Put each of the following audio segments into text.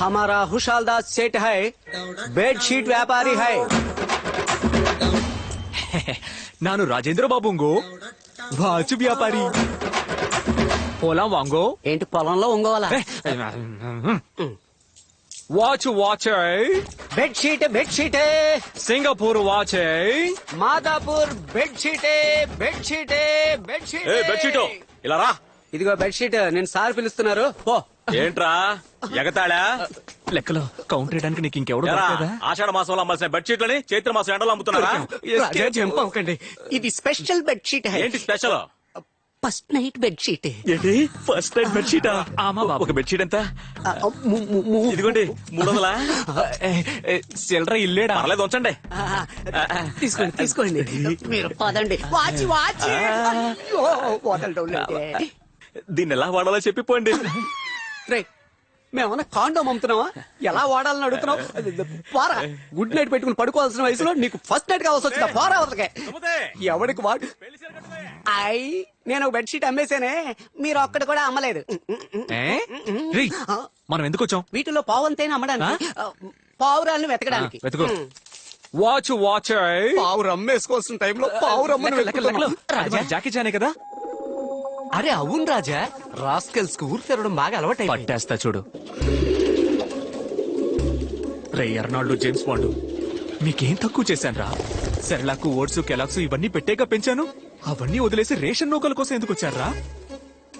हमारा खुशालदास सेठ है, बेडशीट व्यापारी है. ನಾನು ರಾಜೇಂದ್ರ ಬಾಬುಂಗೋ ವಾಚ್ ವ್ಯಾಪಾರಿ పొలం వాంగో ఏంటి పొలంలో ఒంగోవాలా? Watch watch bedsheet bedsheet, Singapore watch Madhapur bedsheet bedsheet bedsheet. Bedsheet ఇలా రా. ఇదిగో బెడ్షీట్. నేను సార్ పిలుస్తున్నారు, పో. ఏంట్రా ఎగతాళా? లెక్కలో కౌంటర్ వేయడానికి నీకు ఇంకెవడు ఎరా, దొరకలేదా? ఆషాఢ మాసంలో అమ్మాల్సిన బెడ్షీట్లని చైత్ర మాసం ఎండలో అమ్ముతున్నారా? రాజా, జంప్ అవ్వకండి. ఇది స్పెషల్ బెడ్షీట్. ఏంటి స్పెషల్? First night bedsheet. ఏంటి ఫస్ట్ నైట్ బెడ్షీటా? ఆమా బాబు. ఒక బెడ్షీట్ ఎంత? ఇదిగోండి 300. చిల్లర ఇల్లేడా? పర్లేదు ఉంచండి. తీసుకోండి తీసుకోండి. మీరు పదండి. వాచి వాచి. అయ్యో, వదలడం లేదే. దీన్ని ఎలా వాడాలో చెప్పిపోండి. రే, మేమన్నా కాండోమ్ అమ్ముతున్నావా? ఎలా వాడాలని అడుగుతున్నావు? పోరా. గుడ్ నైట్ పెట్టుకుని పడుకోవాల్సిన వయసులో నీకు ఫస్ట్ నైట్ కావాల్సి వచ్చిందా? పోరా వదలకే. ఎవడికి వాడు? నేను ఒక బెడ్షీట్ అమ్మేశానే, మీరు ఒక్కటి కూడా అమ్మలేదు. రేయ్, మనం ఎందుకు వచ్చాం? వీటిలో పావంతైనా అమ్మడానికి, పావురాలను వెతకడానికి. వెతుకో. వాచ్ వాచ్ పావురు అమ్మేసుకోవాల్సిన టైంలో పావురమ్మని జాకీ చానే కదా? అరే అవును రాజా, రాస్కెల్స్ కు ఊరు తిరగడం బాగా అలవాటు. పట్టేస్తా చూడు. రే ఎర్నాల్డ్, జేమ్స్ బాండ్, మీకేం తక్కువ చేశాను రా? సెర్లాకు, ఓట్స్, కెలాక్స్ ఇవన్నీ పెట్టేగా పెంచాను. అవన్నీ వదిలేసి రేషన్ నౌకల కోసం ఎందుకు వచ్చారా?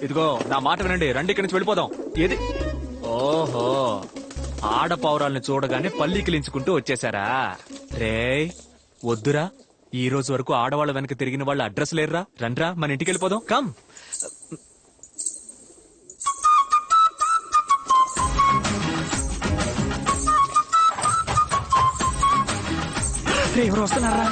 ఇదిగో నా మాట వినండి, రండి ఇక్కడి నుంచి వెళ్ళిపోదాం. ఏది? ఓహో, ఆడపావురాల్ని చూడగానే పల్లీకిలించుకుంటూ వచ్చేసారా? రే వద్దురా, ఈ రోజు వరకు ఆడవాళ్ళ వెనక తిరిగిన వాళ్ళ అడ్రస్ లేరురా. రండ్రా, మన ఇంటికి వెళ్ళిపోదాం. కమ్. ఎవరు వస్తున్నారా?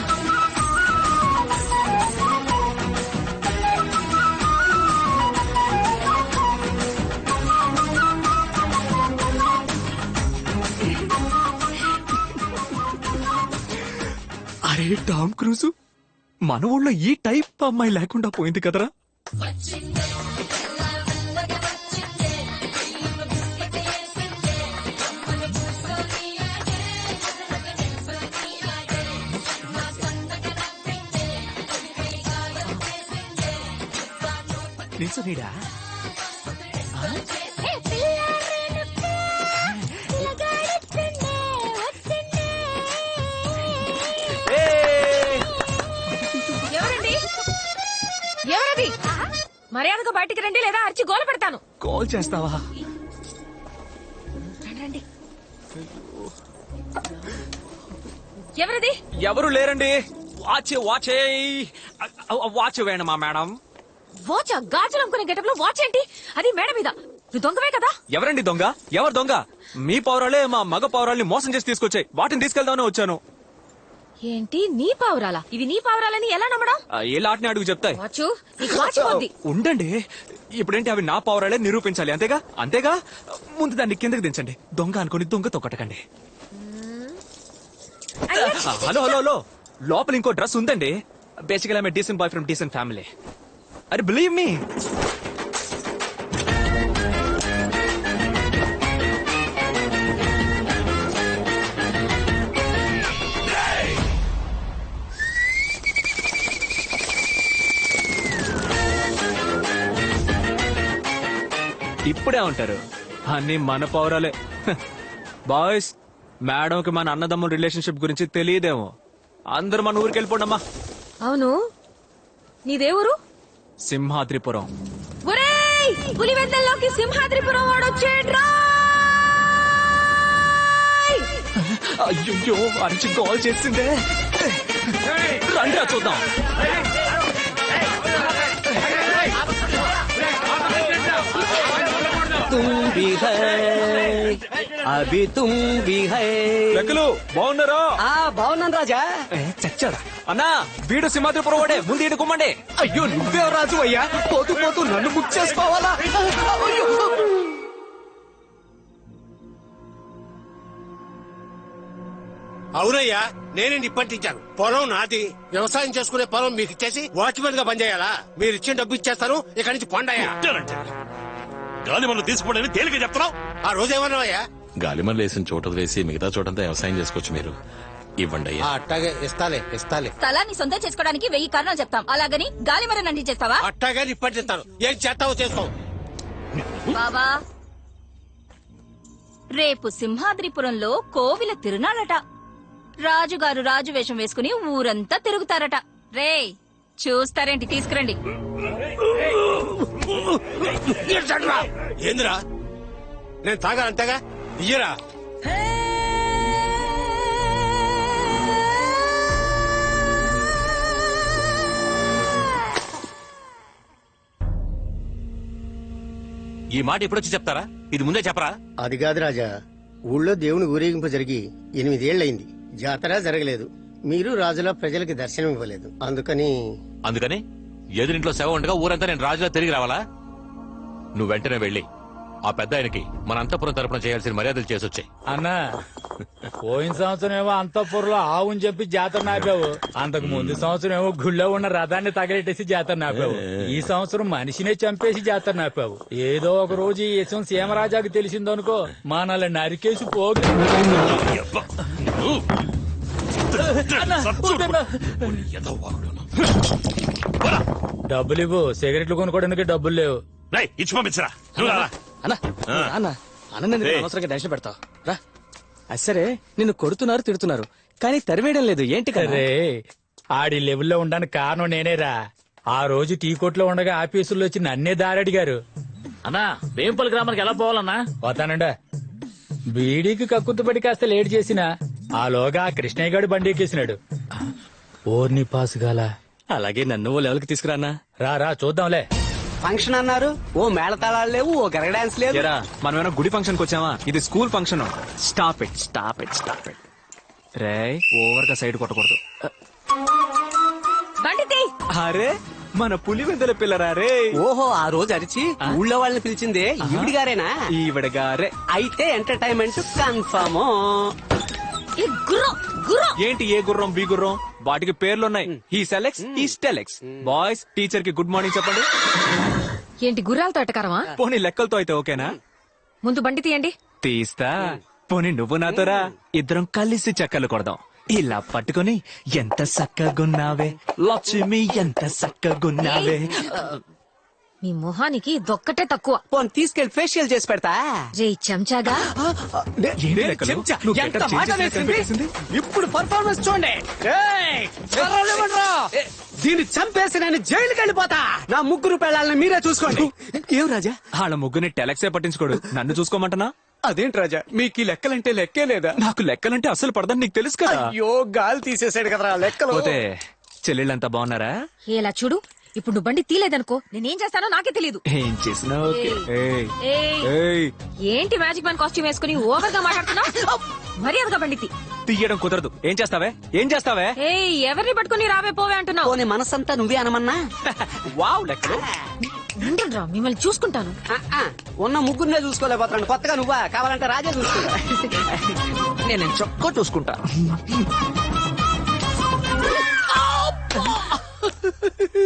అరే టామ్ క్రూజ్, మన ఊళ్ళో ఈ టైప్ అమ్మాయి లేకుండా పోయింది కదరా. నిల్చోనీడా? ఎవరది? మర్యాదగా బయటికి రండి, లేదా అరిచి గోల పెడతాను. కాల్ చేస్తావా? రండి. ఎవరది? ఎవరు లేరండి. వాచ్ వాచ్ వాచ్ వేణమా మేడం? వాచ్? గాజులు అమ్ముకునే గెటప్ లో వాచ్ ఏంటి? అది మేడ మీద. నువ్వు దొంగవే కదా? ఎవరండి దొంగ? ఎవరు దొంగ? మీ పౌరాలే మా మగ పౌరాల్ని మోసం చేసి తీసుకొచ్చాయి. వాటిని తీసుకెళ్దామని వచ్చాను. ఏంటి నీ పావురాలా? ఇవి నీ పావురాలని ఎలా నమ్మడం? ఏ లాట్ని అడుగు చెప్తాయి. వాచు నీకు వాచ్ ఉంది. ఉండండి, ఇప్పుడేంటి అవి నా పౌరాలే నిరూపించాలి, అంతేగా? అంతేగా. ముందు దాన్ని కిందకి దించండి. దొంగ అనుకుని దొంగతో కొట్టకండి. హలో హలో హలో, లోపల ఇంకో డ్రెస్ ఉందండి. Basically I'm decent boy from decent family. అరే బిలీవ్ మీ. ఇప్పుడే ఉంటారు అన్ని మన పౌరాలే. బాయ్స్, మేడంకి మన అన్నదమ్ముల రిలేషన్షిప్ గురించి తెలియదేమో. అందరూ మన ఊరికి వెళ్ళిపోండమ్మా. అవును, నీదేవురు? సింహాద్రిపురం. ఒరేయ్, పులివెందల్లోకి సింహాద్రిపురం వాడొచ్చేడ్రా. అయ్యో, అరిచి కాల్ చేసిందే. రండి చూద్దాం. तुम भी है, अभी तुम भी है. లెక్కలు బాగున్నారా? బాగున్నాను రాజా. చచ్చాడా? అన్నా, వీడు సింహాద్రిపురం వాడే. ముందు ఈడు కుమ్మండి. అయ్యో, నువ్వే రాజు అయ్యా. పోతూ పోతూ నన్ను బుక్ చేసుకోవాలా? అయ్యో. అవునయ్యా, నేనే నిప్పంటించాను. పొలం నాది. వ్యవసాయం చేసుకునే పొలం మీకు ఇచ్చేసి వాచ్మెన్ గా పనిచేయాలా? మీరు ఇచ్చిన డబ్బు ఇచ్చేస్తాను, ఇక్కడి నుంచి పొండయ్యా. గాలి మనం తీసుకోవడానికి తేలిక చెప్తున్నావు. ఆ రోజు ఏమన్నావయ్యా? గాలిమర్ లేసిన చోట వేసి మిగతా చోటంతా వ్యవసాయం చేసుకోవచ్చు మీరు. ఇవ్వండి అయ్యా. అట్టాగే ఇస్తాలే. స్థలాన్ని సొంతం చేసుకోవడానికి 1000 కారణాలు చెప్తాం, అలాగని గాలి మరని అంటించేస్తావా? అట్టాగే నిప్పట్టిస్తాను. ఏం చేస్తావో చేసుకో. బాబా, రేపు సింహాద్రిపురంలో కోవిల తిరునాళ్ళట. రాజుగారు రాజు వేషం వేసుకుని ఊరంతా తిరుగుతారట. రే చూస్తారేంటి, తీసుకురండి. ఏందిరా నేను తాగాలంతేగా ఇయ్యరా. ఈ మాట ఎప్పుడొచ్చి చెప్తారా? ఇది ముందే చెప్పరా? అది కాదు రాజా, ఊళ్ళో దేవుని ఊరేగింపు జరిగి 8 ఏళ్లయింది. జాతర జరగలేదు. మీరు రాజులా ప్రజలకి దర్శనం ఇవ్వలేదు. అందుకని ఎదురింట్లో శవ ఉండగా ఊరంతా నేను రాజులా తిరిగి రావాలా? నువ్వు వెంటనే వెళ్ళి ఆ పెద్ద ఆయనకి మన అంతఃపురం తరపున చేయాల్సిన మర్యాదలు చేసొచ్చాయి. అన్నా, పోయిన సంవత్సరం ఏమో అంతఃపురంలో ఆవుని చెప్పి జాతర నాపావు. అంతకు ముందు సంవత్సరం ఏమో గుళ్ళో ఉన్న రథాన్ని తగలెట్టేసి జాతర నాపావు. ఈ సంవత్సరం మనిషినే చంపేసి జాతర నాపావు. ఏదో ఒక రోజు ఈ విషయం సీమరాజాకి తెలిసిందనుకో, మనల్ని నరికేసి పోగు. డబ్బులు ఇవ్వు, సిగరెట్లు కొనుక్కోవడానికి డబ్బులు లేవు. ఇచ్చి పంపించరా. నువ్వు రారా. అనవసరంగా టెన్షన్ పెడతావు రా. సరే నిన్ను కొడుతున్నారు, తిడుతున్నారు, కానీ తరివేయడం లేదు ఏంటి కదా? అరే, ఆడి లెవెల్లో ఉండడానికి కారణం నేనేరా. ఆ రోజు టీ కొట్లో ఉండగా ఆఫీసుల్లో వచ్చి నన్నే దారడిగారు. అన్నా, వేంపల్లి గ్రామానికి ఎలా పోవాలన్నా? పోతానండా. బీడీకి కక్కుతుపడి కాస్త లేట్ చేసినా ఆలోగా ఆ కృష్ణయ్య గారు బండి ఎక్కేసినాడు. ఓర్ని పాస్ గాల. అలాగే నన్ను ఓ లెవెల్కి తీసుకురానా. రా చూద్దాంలే. ఫంక్షన్ అన్నారు, ఓ మేళతాళాలు లేవు, ఓ గరగ డాన్స్ లేదు. మనం ఏమైనా గుడి ఫంక్షన్ కి వచ్చావా? ఇది school function. Stop it, stop it, stop it. Ray over గా సైడ్ కొట్టకూడదు. బండితి అరే మన పులివెందుల పిల్లరా రే. ఓహో, ఆ రోజు అరిచి ఊళ్ళో వాళ్ళని పిలిచిందే ఈవిడి గారేనా? ఈవిడ గారే. అయితే ఎంటర్టైన్మెంట్ కన్ఫర్మ్. ఈ గుర్రం గుర్రం ఏంటి ఏ గుర్రం బి గుర్రం? వాటికి పేర్లున్నాయి. ఈ సెలెక్స్, ఈ స్టెలెక్స్. బాయ్స్ టీచర్ కి గుడ్ మార్నింగ్ చెప్పండి. ఏంటి గుర్రాలతో ఎట్టకారమా? పోనీ లెక్కలతో అయితే ఓకేనా? ముందు బండి తీయండి. తీస్తా. పోనీ నువ్వు నాతోరా, ఇద్దరం కలిసి చక్కలు కొడదాం. ఇలా పట్టుకొని ఎంత సక్కగున్నావే లక్ష్మి, ఎంత సక్కగున్నావే. మీ మొహానికి దొక్కటే తక్కువ. పోనీ తీసుకెళ్లి ఫేషియల్ చేసి పెడతా. రే చెంచాగా, ఏంటి లెక్కలు? చెంచా, నువ్వు ఎంత getup మాట change వేసింది? చేసినట్టు అనిపించింది. ఇప్పుడు పర్ఫార్మెన్స్ చూడండి. ఏయ్, కర్రలు ఇవ్వండిరా. దీన్ని చంపేసి నేను జైలుకి వెళ్ళిపోతా. నా 3 పెళ్ళాలని మీరే చూసుకోండి. ఏం రాజా, వాళ్ళ ముగ్గురిని టెలెక్సే పట్టించుకోడు, నన్ను చూసుకోమంటనా? అదేంటి రాజా, మీకు ఈ లెక్కలంటే లెక్కే లేదా? నాకు లెక్కలంటే అసలు పడదని నీకు తెలుసు కదా. అయ్యో, గాలి తీసేసాడు కదరా లెక్కలు. పోతే చెల్లెళ్ళంతా బాగున్నారా? ఇలా చూడు, ఇప్పుడు నువ్వు బండి తీలేదనుకో, నేనేం చేస్తానో నాకే తెలీదు. ఏం చేసినా ఓకే. ఏయ్, ఏయ్, ఏయ్, ఏంటి మ్యాజిక్ మ్యాన్ కాస్ట్యూమ్ వేసుకుని ఓవర్ గా మాట్లాడుతున్నావు? మర్యాదగా బండి తీ. తీయడం కుదరదు. ఏం చేస్తావే? ఏం చేస్తావే? ఏయ్, ఎవరిని పట్టుకుని రావే పోవే అంటున్నావు? పోనీ మనసంతా నువ్వే అనమన్నా. వావ్ లెక్కలు. ఉండండిరా, మిమ్మల్ని చూసుకుంటాను. ఉన్న 3 చూసుకోలేకపోతున్నాను, కొత్తగా నువ్వా? కావాలంటే రాజా చూసుకుంటా. నేను చొక్క చూసుకుంటా.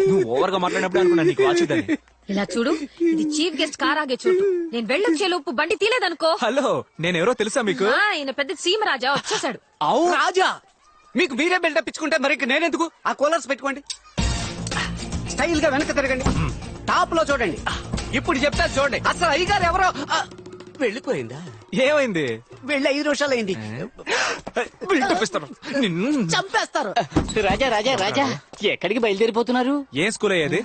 నువ్వు ఓవర్ గా మాట్లాడినప్పుడు అనుకున్నా నీకు వాచిదని. ఇలా చూడు, ఇది చీఫ్ గెస్ట్ కార్ ఆగే చోటు. నేను వెళ్ళొచ్చే లోపు బండి తీలేదనుకో. హలో, నేనెవరో తెలుసా మీకు? ఈయన పెద్ద సీమరాజా వచ్చేసాడు. అవు రాజా, మీకు మీరే బిల్డప్ ఇచ్చుకుంటే మరి నేనెందుకు? ఆ కూలర్స్ పెట్టుకోండి, స్టైల్ గా వెనక తిరగండి, టాప్ లో చూడండి. ఇప్పుడు చెప్తా చూడండి. అసలు అయ్యగారు ఎవరో వెళ్ళిపోయిందా? ఏమైంది? వెళ్ళి 5 నిమిషాలు అయింది. చూపిస్తాను నిన్ను. చంపేస్తారు. రాజా రాజా రాజా, ఎక్కడికి బయలుదేరిపోతున్నారు? ఏం స్కూల్ అయ్యేది?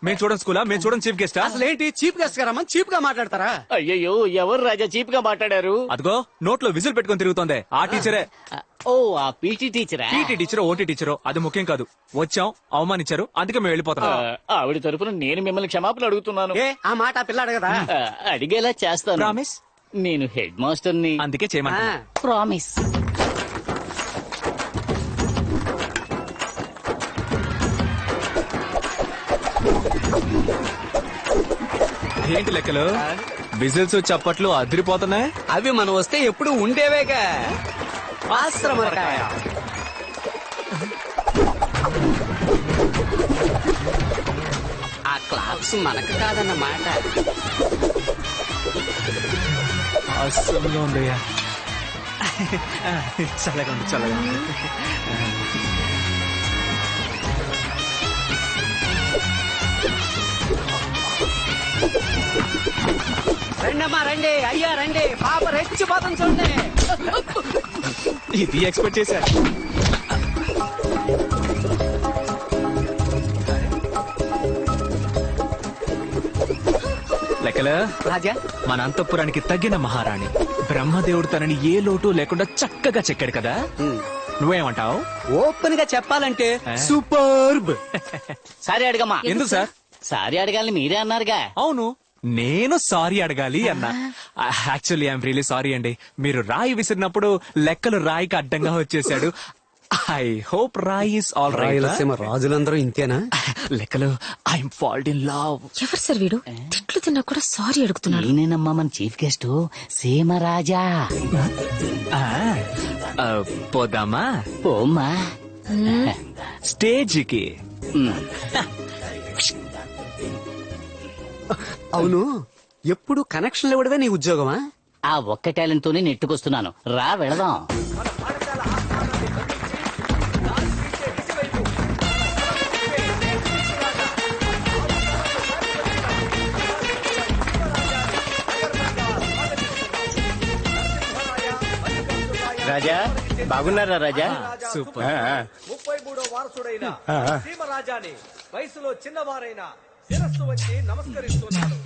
మేము చూడండి స్కూలా? మేము చూడండి చీఫ్ గెస్ట్. అసలు ఏంటి చీఫ్ గెస్ట్ గారా? చీప్ గా మాట్లాడతారా? అయ్యయ్యో, ఎవరు రాజా చీప్ గా మాట్లాడారు? అదిగో నోట్లో విజిల్ పెట్టుకొని తిరుగుతోంది ఆ టీచరే. ఓ, ఆ పీటీ టీచరా? పీటీ టీచరో ఓటీ టీచరో అది ముఖ్యం కాదు. వచ్చాం, అవమానించారు, అందుకే మేము వెళ్ళిపోతాం. ఆవిడ తరపున నేను మిమ్మల్ని క్షమాపణ అడుగుతున్నాను. ఏ ఆ మాట ఆ పిల్లాడు కదా. అడిగేలా చేస్తాను. ప్రామిస్? నేను హెడ్ మాస్టర్ ని. అందుకే చేయమంటా. ప్రామిస్. ఏంటి లెక్కలు? విజిల్స్ చప్పట్లు అదిరిపోతున్నాయి. అవి మనం వస్తే ఎప్పుడు ఉండేవేగా. ఆశ్రమకాయ. ఆ క్లాప్స్ మనకు కాదన్నమాట. అసలు ఉందయ్యా. చల్లగా ఉంది, చల్లగా ఉంది. రండమ్మా రండి, అయ్యా రండి, పాప రెచ్చిపోతాం చూడండి. ఇది ఎక్స్పెక్ట్ చేశారు. లెక్కలు రాజా మన అంతఃపురానికి తగిన మహారాణి. బ్రహ్మదేవుడు తనని ఏ లోటు లేకుండా చక్కగా చెక్కాడు కదా. నువ్వేమంటావు? ఓపెన్ గా చెప్పాలంటే సూపర్బ్. సారీ అడగమ్మా. ఎందుకు సార్? సారీ అడగాలని మీరే అన్నారుగా. అవును, నేను సారీ అడగాలి అన్నా. యాక్చువల్లీ ఐఎమ్ రియలీ సారీ అండి. మీరు రాయి విసిరినప్పుడు లెక్కలు రాయికి అడ్డంగా వచ్చేసాడు. ఐ హోప్ రాయి ఇస్ ఆల్ రైట్. రాయలసీమ రాజులందరూ ఇంతేనా? లెక్కలు ఐఎమ్ ఫాల్ట్ ఇన్ లవ్. ఎవరు సార్ వీడు? తిట్లు తిన్నా కూడా సారీ అడుగుతున్నాడు. నేనేనమ్మా మన చీఫ్ గెస్ట్ సీమరాజా. పోదామా ఓమ్మా. స్టేజ్కి? అవును, ఎప్పుడు కనెక్షన్లు ఇవ్వడమే నీ ఉద్యోగమా? ఆ ఒక్క టాలెంట్ తోనే నెట్టుకొస్తున్నాను. రా వెళదాం. రాజా బాగున్నారా రాజా? సూపర్. 33వ వారసుడైన సీమరాజాని వయసులో చిన్నవారైన శిరస్సు వచ్చి నమస్కరిస్తున్నాడు.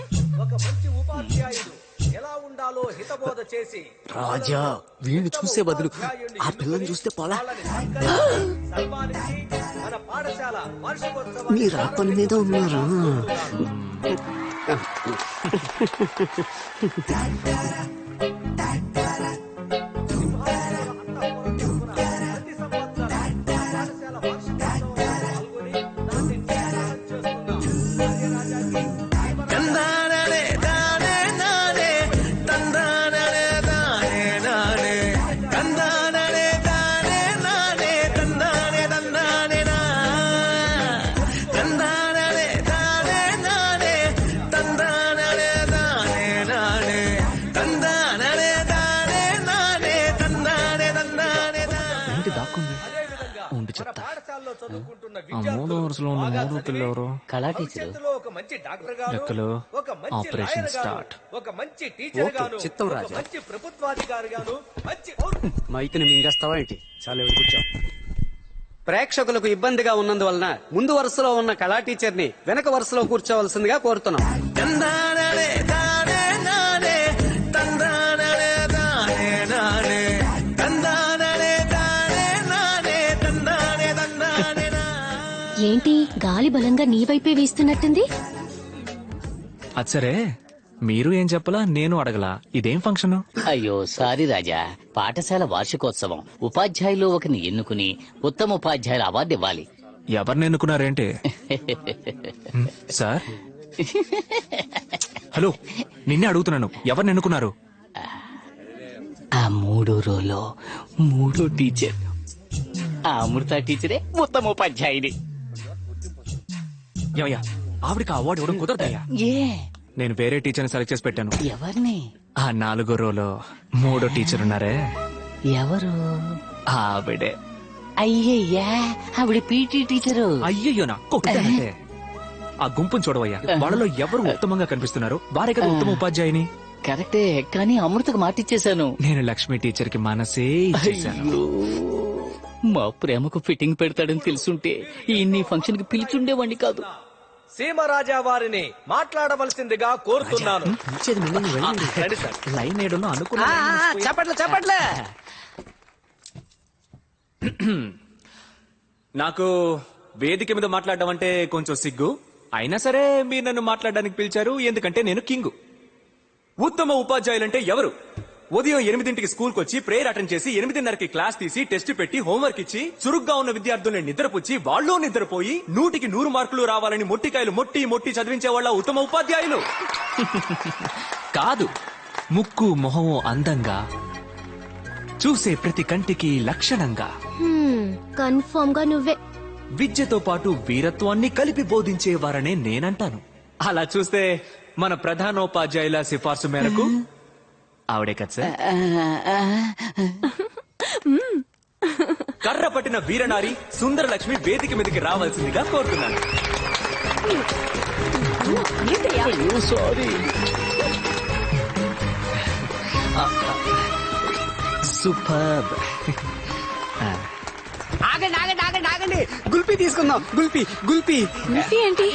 ఒక మంచి ఉపాధ్యాయుడు ఎలా ఉండాలో హితబోధ చేసి రాజా వీడిని చూసే బదులు ఆ పిల్లని చూస్తే పోలా. సన్మానించి మన పాఠశాల వార్షికోత్సవం మీరు ఆ పని మీద ఉన్నారా? పాఠశాలలో చదువుకుంటున్న ఆ మూడో వరుసలో ఉన్న మూడో పిల్ల ఎవరు? కళా టీచర్. భవిష్యత్తులో ఒక మంచి డాక్టర్ గాను, లెక్కలు ఒక మంచి ఆపరేషన్ లాయర్ గాను, స్టార్ట్. ఒక మంచి టీచర్ గాను, చిత్తం ఒక రాజా. మంచి ప్రభుత్వాధికారి గాను, మంచి మైక్ని మింగేస్తావా ఏంటి? చాలా ఎవరు కూర్చో. ప్రేక్షకులకు ఇబ్బందిగా ఉన్నందువలన ముందు వరుసలో ఉన్న కళా టీచర్ ని వెనక వరుసలో కూర్చోవలసిందిగా కోరుతున్నాం. ఏంటి గాలి బలంగా నీ వైపే వీస్తున్నట్టుంది? అది సరే, మీరు ఏం చెప్పలా, నేను అడగలా. ఇదేం ఫంక్షన్? అయ్యో సారీ రాజా. పాఠశాల వార్షికోత్సవం. ఉపాధ్యాయులు ఒకరిని ఎన్నుకుని ఉత్తమ ఉపాధ్యాయుల అవార్డు ఇవ్వాలి. ఎవరిని ఎన్నుకున్నారేంటి? సార్ హలో, నిన్నే అడుగుతున్నాను, ఎవరిని ఎన్నుకున్నారు? ఆ మూడో రోలో మూడో టీచర్ ఆ అమృత టీచరే ఉత్తమ ఉపాధ్యాయుని. ఏమయ్యా, ఆవిడకి ఆ అవార్డు ఇవ్వడం కుదరదయ్యా. ఏ నేను వేరే టీచర్ని సెలెక్ట్ చేసి పెట్టాను. ఎవరిని? ఆ 4వ రోలో మూడో టీచర్ ఉన్నారే, ఎవరు? ఆవిడే. అయ్యయ్యా, ఆవిడ పీటీ టీచరు. అయ్యయ్యో నా కొట్టానంటే. ఆ గుంపుని చూడవయ్యా, వాళ్ళలో ఎవరు ఉత్తమంగా కనిపిస్తున్నారు? వారే కదా ఉత్తమ ఉపాధ్యాయుని. కరెక్టే, కానీ అమృతకు మాటిచ్చేశాను. నేను లక్ష్మి టీచర్ కి మనసే ఇచ్చేశాను. అయ్యో, మా ప్రేమకు ఫిట్టింగ్ పెడతాడని తెలుసుంటే ఈ ఫంక్షన్ కి పిలిచుండేవాడిని కాదు. సీమరాజా వారిని మాట్లాడవలసిందిగా కోరుతున్నాను. రండి సార్. లైన్ ఏడునో అనుకున్నా. చెప్పట్లే చెప్పట్లే. నాకు వేదిక మీద మాట్లాడడం అంటే కొంచెం సిగ్గు. అయినా సరే మీరు నన్ను మాట్లాడడానికి పిలిచారు, ఎందుకంటే నేను కింగు. ఉత్తమ ఉపాధ్యాయులంటే ఎవరు? ఉదయం 8ంటికి స్కూల్కి వచ్చి ప్రేయర్ అటెండ్ చేసి 8:30కి క్లాస్ తీసి టెస్ట్ పెట్టి హోంవర్క్ ఇచ్చి చురుగ్గా ఉన్న విద్యార్థుల్ని నిద్రపుచ్చి వాళ్ళు నిద్రపోయి 100కి 100 మార్కులు రావాలని మొట్టికాయలు మొట్టి మొట్టి చదివించే వాళ్ళ ఉత్తమ ఉపాధ్యాయులు కాదు. ముక్కు మొహము అందంగా, చూసే ప్రతి కంటికి లక్షణంగా, కన్ఫర్మ్ గా నువ్వే. విద్యతో పాటు వీరత్వాన్ని కలిపి బోధించేవారనే నేనంటాను. అలా చూస్తే మన ప్రధానోపాధ్యాయుల సిఫార్సు మేరకు ఆవిడే కదా సార్ కర్ర పట్టిన వీరనారి సుందర లక్ష్మి వేదిక మీదకి రావాల్సిందిగా కోరుతున్నాను. Sorry super. ఆగండి ఆగండి ఆగండి ఆగండి గుల్పీ తీసుకుందాం. గుల్పీ గుల్పీ ఏంటి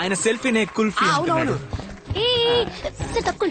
ఆయన సెల్ఫీనే కుల్ఫీ అవునవును. తక్కువ